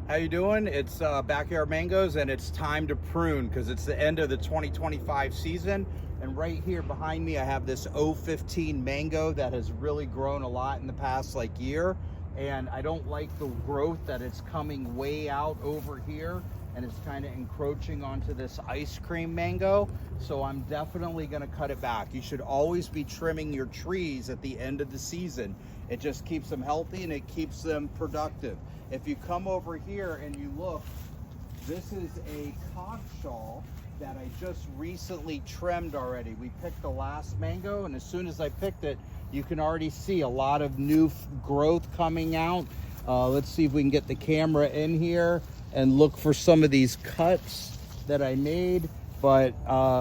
How you doing? It's Backyard Mangoes, and it's time to prune because it's the end of the 2025 season. And right here behind me, I have this 015 mango that has really grown a lot in the past year. And I don't like the growth that it's coming way out over here, and it's kind of encroaching onto this ice cream mango. So I'm definitely going to cut it back. You should always be trimming your trees at the end of the season. It just keeps them healthy and it keeps them productive. If you come over here and you look, this is a cockshaw that I just recently trimmed already. We picked the last mango, and as soon as I picked it, you can already see a lot of new growth coming out. Let's see if we can get the camera in here and look for some of these cuts that I made. But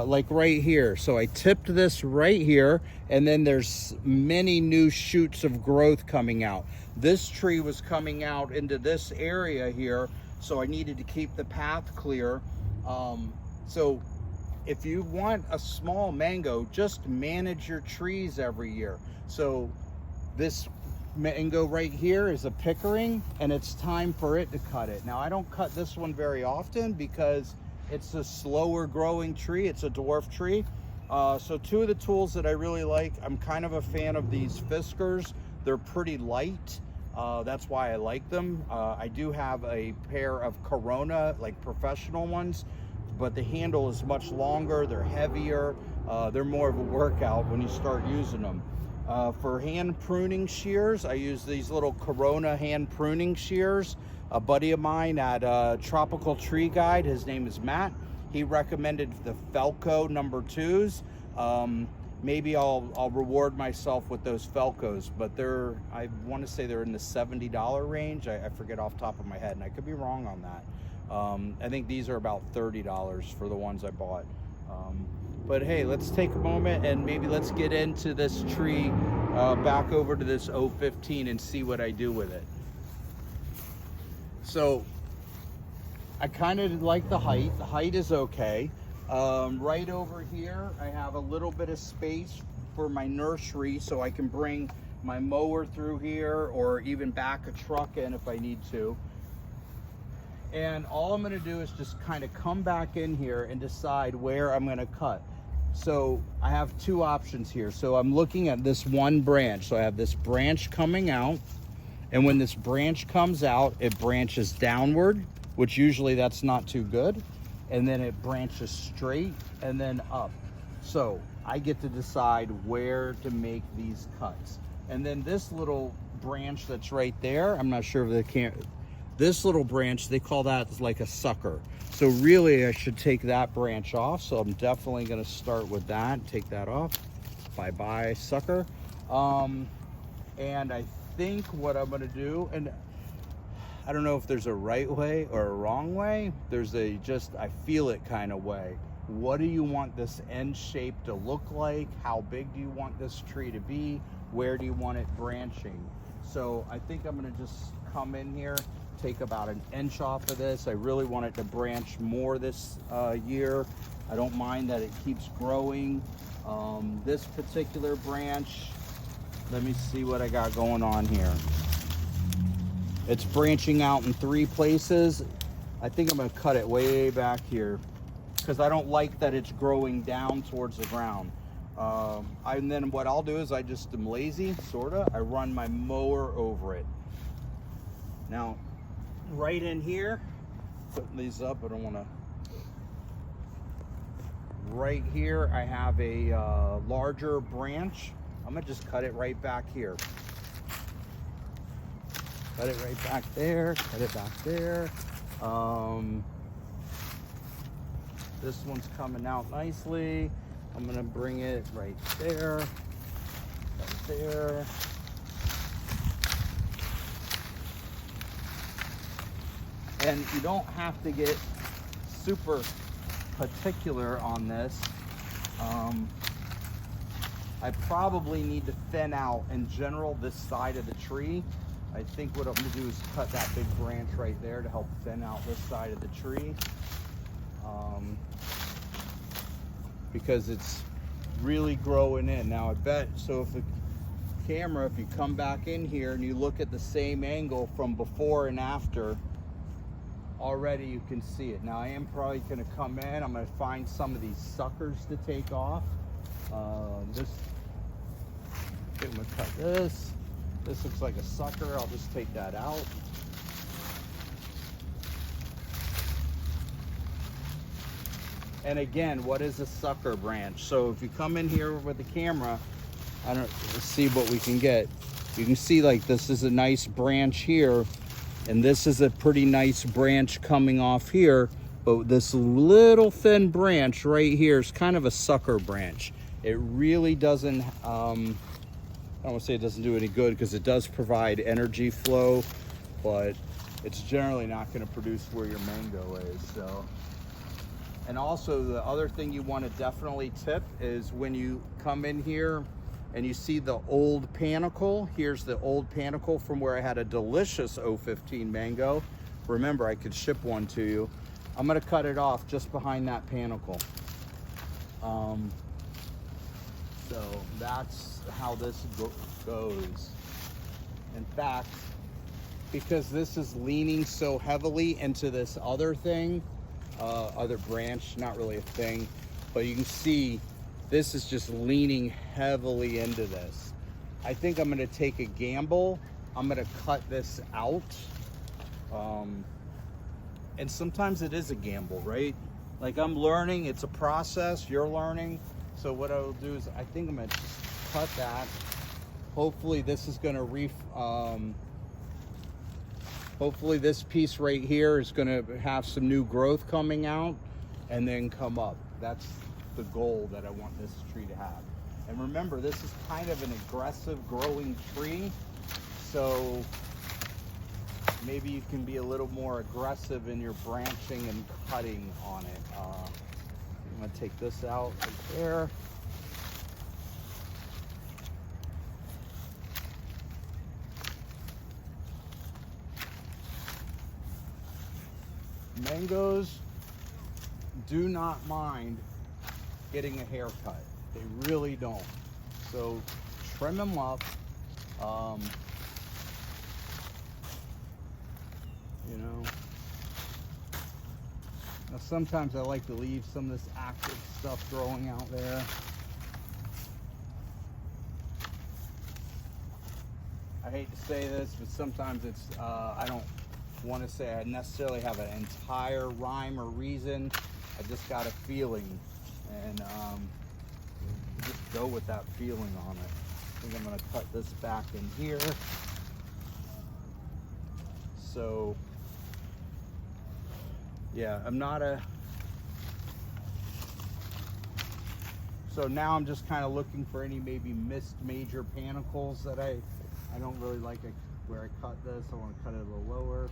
like right here, so I tipped this right here, and then there's many new shoots of growth coming out. This tree was coming out into this area here, so I needed to keep the path clear. So if you want a small mango, just manage your trees every year. So this mango right here is a Pickering, and it's time for it to cut it. Now I don't cut this one very often because it's a slower growing tree. It's a dwarf tree. So two of the tools that I really like, I'm kind of a fan of these Fiskars. They're pretty light. That's why I like them. I do have a pair of Corona, like professional ones, but the handle is much longer. They're heavier. They're more of a workout when you start using them. For hand pruning shears, I use these little Corona hand pruning shears. A buddy of mine at Tropical Tree Guide, his name is Matt, he recommended the Felco number 2s. Maybe I'll reward myself with those Felcos, but I want to say they're in the $70 range. I forget off the top of my head, and I could be wrong on that. I think these are about $30 for the ones I bought. But hey, let's take a moment and maybe let's get into this tree, back over to this 015 and see what I do with it. So I kind of like the height. The height is okay. Right over here, I have a little bit of space for my nursery, so I can bring my mower through here or even back a truck in if I need to. And all I'm going to do is just kind of come back in here and decide where I'm going to cut. So I have two options here. So I'm looking at this one branch. So I have this branch coming out, and when this branch comes out, it branches downward, which usually that's not too good. And then it branches straight and then up. So I get to decide where to make these cuts. And then this little branch that's right there, I'm not sure if they can't, this little branch, they call that like a sucker. So really I should take that branch off. So I'm definitely gonna start with that, take that off. Bye-bye, sucker. And I think what I'm gonna do, and I don't know if there's a right way or a wrong way. There's a just, I feel it kind of way. What do you want this end shape to look like? How big do you want this tree to be? Where do you want it branching? So I think I'm gonna just come in here, take about an inch off of this. I really want it to branch more this year. I don't mind that it keeps growing. This particular branch, let me see what I got going on here. It's branching out in 3 places. I think I'm gonna cut it way back here because I don't like that it's growing down towards the ground. And then what I'll do is I just am lazy, sorta. I run my mower over it. Now, right in here, putting these up, I don't wanna. Right here, I have a larger branch. I'm gonna just cut it right back here. Cut it right back there, cut it back there. This one's coming out nicely. I'm gonna bring it right there, right there. And you don't have to get super particular on this. I probably need to thin out in general this side of the tree. I think what I'm gonna do is cut that big branch right there to help thin out this side of the tree. Because it's really growing in. Now I bet, so if the camera, if you come back in here and you look at the same angle from before and after, already you can see it. Now I am probably going to come in, I'm going to find some of these suckers to take off. This, I'm going to cut this. This looks like a sucker, I'll just take that out. And again, what is a sucker branch? So if you come in here with the camera, let's see what we can get. You can see like this is a nice branch here, and this is a pretty nice branch coming off here, but this little thin branch right here is kind of a sucker branch. It really doesn't, I don't want to say it doesn't do any good because it does provide energy flow, but it's generally not going to produce where your mango is. So. And also the other thing you want to definitely tip is when you come in here and you see the old Panacle, here's the old Panacle from where I had a delicious 015 mango. Remember, I could ship one to you. I'm gonna cut it off just behind that Panacle. So that's how this goes. In fact, because this is leaning so heavily into this other thing, other branch, not really a thing, but you can see this is just leaning heavily into this. I think I'm going to take a gamble. I'm going to cut this out. And sometimes it is a gamble, right? Like I'm learning, it's a process, you're learning. So what I'll do is I think I'm going to just cut that. Hopefully this is going to hopefully this piece right here is going to have some new growth coming out and then come up. That's the goal that I want this tree to have. And remember, this is kind of an aggressive growing tree, so maybe you can be a little more aggressive in your branching and cutting on it. I'm going to take this out right there. Mangoes do not mind getting a haircut. They really don't. So trim them up. You know. Now sometimes I like to leave some of this active stuff growing out there. I hate to say this, but sometimes it's I don't want to say I necessarily have an entire rhyme or reason. I just got a feeling, and just go with that feeling on it. I think I'm going to cut this back in here. So yeah, I'm not a, so now I'm just kind of looking for any maybe missed major panicles that I don't really like it where I cut this. I want to cut it a little lower.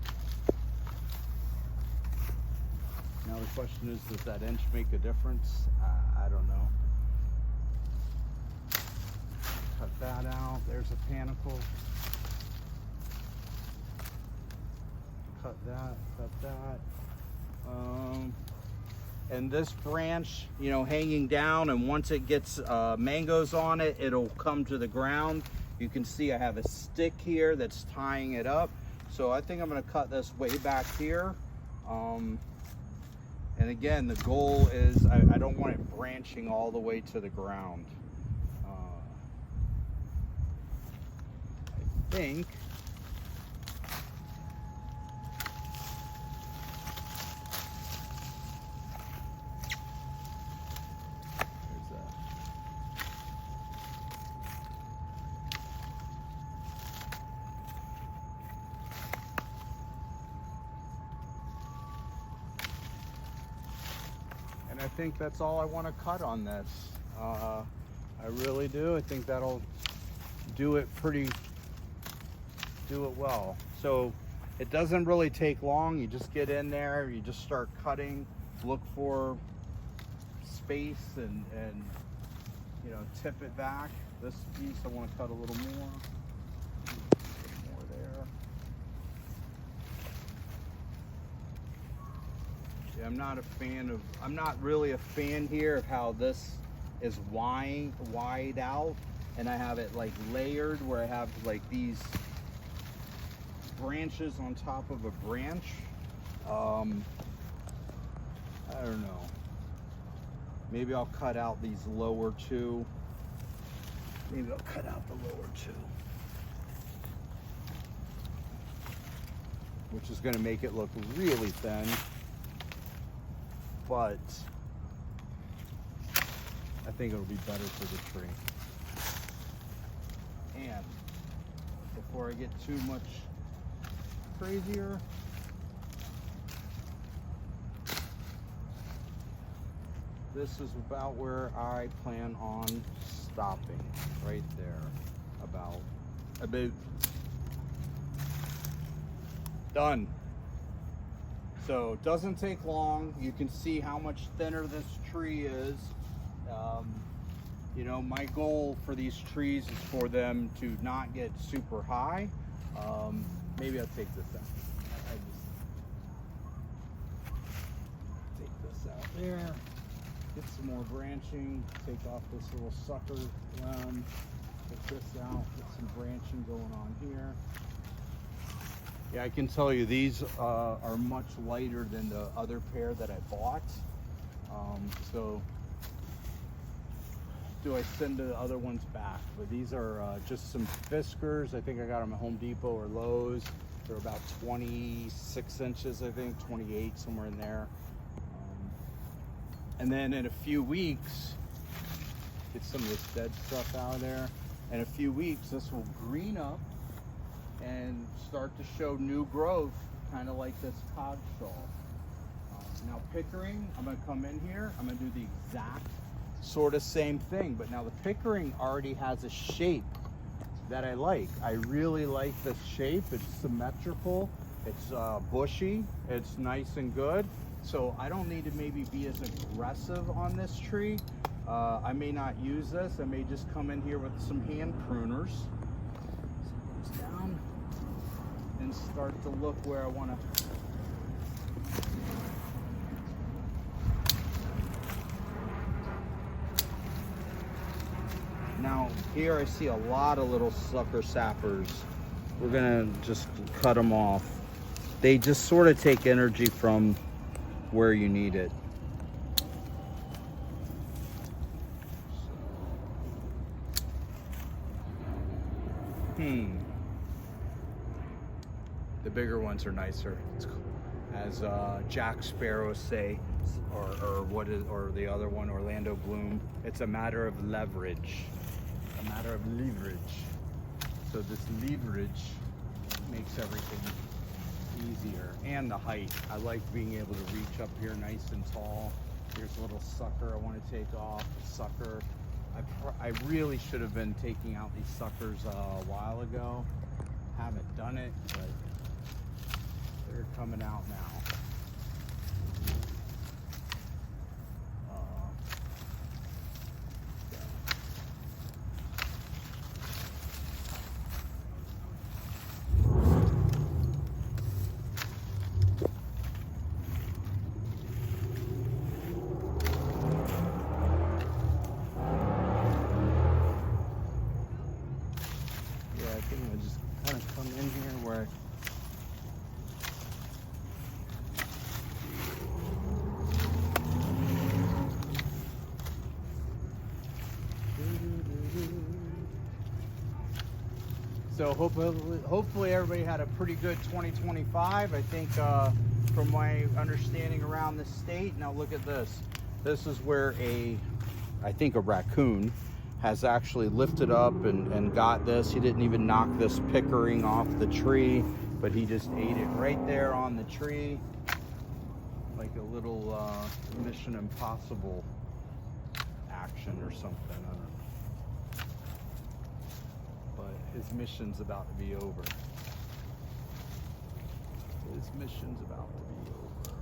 Now the question is, does that inch make a difference? I don't know. Cut that out. There's a panicle. Cut that, cut that. And this branch, you know, hanging down, and once it gets mangoes on it, it'll come to the ground. You can see I have a stick here that's tying it up. So I think I'm going to cut this way back here. And again, the goal is I don't want it branching all the way to the ground. I think I think that's all I want to cut on this. I really do. I think that'll do it well. So it doesn't really take long. You just get in there, you just start cutting, look for space, and you know, tip it back. This piece I want to cut a little more. I'm not really a fan here of how this is wide out, and I have it like layered where I have like these branches on top of a branch. I don't know. Maybe I'll cut out these lower two. Maybe I'll cut out the lower two. Which is going to make it look really thin. But I think it'll be better for the tree. And before I get too much crazier, this is about where I plan on stopping, right there, about done. So it doesn't take long. You can see how much thinner this tree is. You know, my goal for these trees is for them to not get super high. Maybe I'll take this out. I just take this out there. Get some more branching. Take off this little sucker. Take this out. Get some branching going on here. Yeah, I can tell you these are much lighter than the other pair that I bought. So do I send the other ones back? But these are just some Fiskars. I think I got them at Home Depot or Lowe's. They're about 26 inches, I think, 28, somewhere in there. And then in a few weeks, get some of this dead stuff out of there. In a few weeks, this will green up and start to show new growth, kind of like this codshaw. Now Pickering, I'm gonna come in here, I'm gonna do the exact sort of same thing, but now the Pickering already has a shape that I like. I really like this shape. It's symmetrical, it's bushy, it's nice and good. So I don't need to maybe be as aggressive on this tree. I may not use this. I may just come in here with some hand pruners. Down and start to look where I want to. Now here I see a lot of little sucker sappers. We're gonna just cut them off. They just sort of take energy from where you need it. The bigger ones are nicer. As Jack Sparrow say, or the other one, Orlando Bloom, it's a matter of leverage. A matter of leverage. So this leverage makes everything easier. And the height. I like being able to reach up here nice and tall. Here's a little sucker I want to take off. Sucker. I really should have been taking out these suckers a while ago. Haven't done it, but they're coming out now. So hopefully everybody had a pretty good 2025. I think from my understanding around the state. Now look at this. This is where I think a raccoon has actually lifted up and got this. He didn't even knock this Pickering off the tree, but he just ate it right there on the tree. Like a little Mission Impossible action or something. I don't know. His mission's about to be over. His mission's about to be over.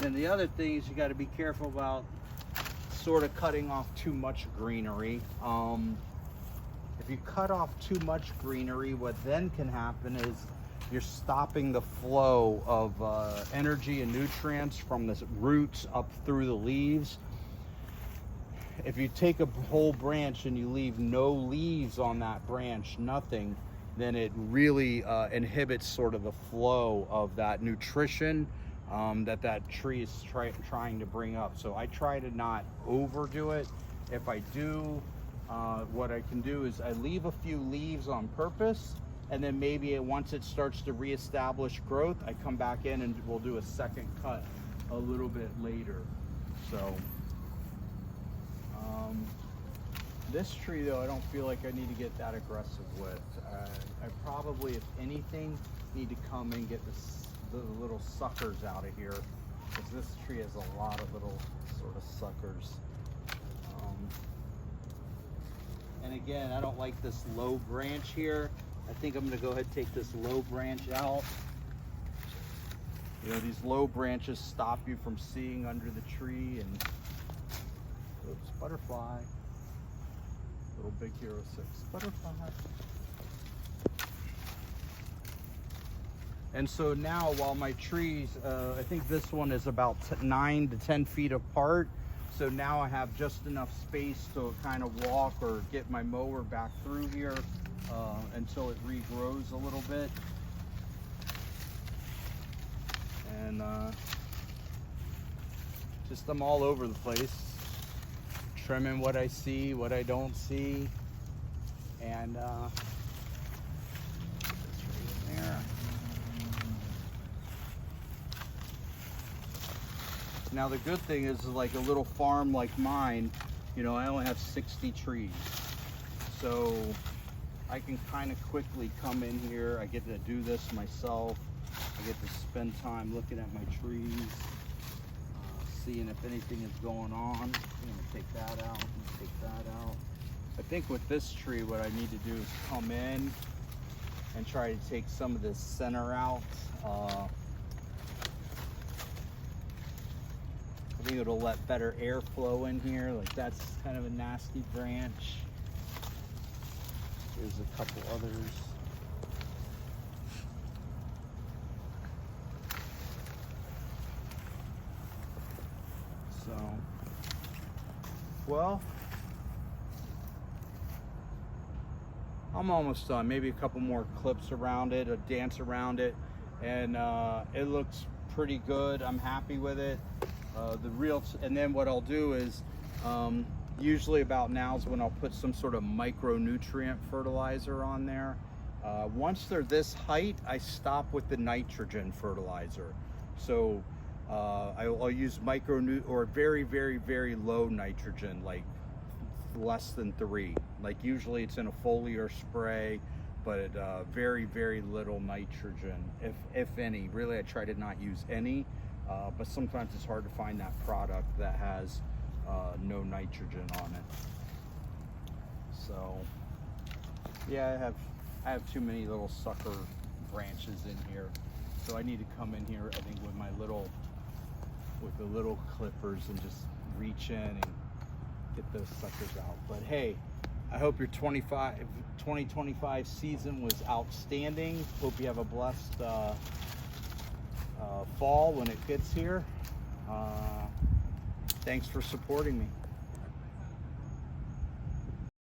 And the other thing is you got to be careful about sort of cutting off too much greenery. If you cut off too much greenery, what then can happen is you're stopping the flow of energy and nutrients from the roots up through the leaves. If you take a whole branch and you leave no leaves on that branch, nothing, then it really inhibits sort of the flow of that nutrition that tree is trying to bring up. So I try to not overdo it. If I do, what I can do is I leave a few leaves on purpose, and then maybe once it starts to reestablish growth, I come back in and we'll do a second cut a little bit later. So this tree though, I don't feel like I need to get that aggressive with. I probably, if anything, need to come and get the little suckers out of here, because this tree has a lot of little sort of suckers. And again, I don't like this low branch here. I think I'm gonna go ahead and take this low branch out. You know, these low branches stop you from seeing under the tree. And oops, butterfly. Little Big Hero 6 butterfly. And so now, while my trees, I think this one is about 9 to 10 feet apart. So now I have just enough space to kind of walk or get my mower back through here until it regrows a little bit. And just I'm all over the place, trimming what I see, what I don't see, and this right in there. Now the good thing is, like a little farm like mine, you know, I only have 60 trees, so I can kind of quickly come in here. I get to do this myself. I get to spend time looking at my trees, seeing if anything is going on. I'm gonna take that out and take that out. I think with this tree, what I need to do is come in and try to take some of this center out. I think it'll let better air flow in here. Like, that's kind of a nasty branch. There's a couple others. So, well, I'm almost done. Maybe a couple more clips around it, a dance around it, and it looks pretty good. I'm happy with it. And then what I'll do is, usually about now is when I'll put some sort of micronutrient fertilizer on there. Once they're this height, I stop with the nitrogen fertilizer. So I'll use or very, very, very low nitrogen, like less than 3. Like usually it's in a foliar spray, but very, very little nitrogen, if any. Really, I try to not use any. But sometimes it's hard to find that product that has no nitrogen on it. So yeah, I have too many little sucker branches in here, so I need to come in here, I think, with the little clippers and just reach in and get those suckers out. But hey, I hope your 2025 season was outstanding. Hope you have a blessed fall when it gets here. Thanks for supporting me.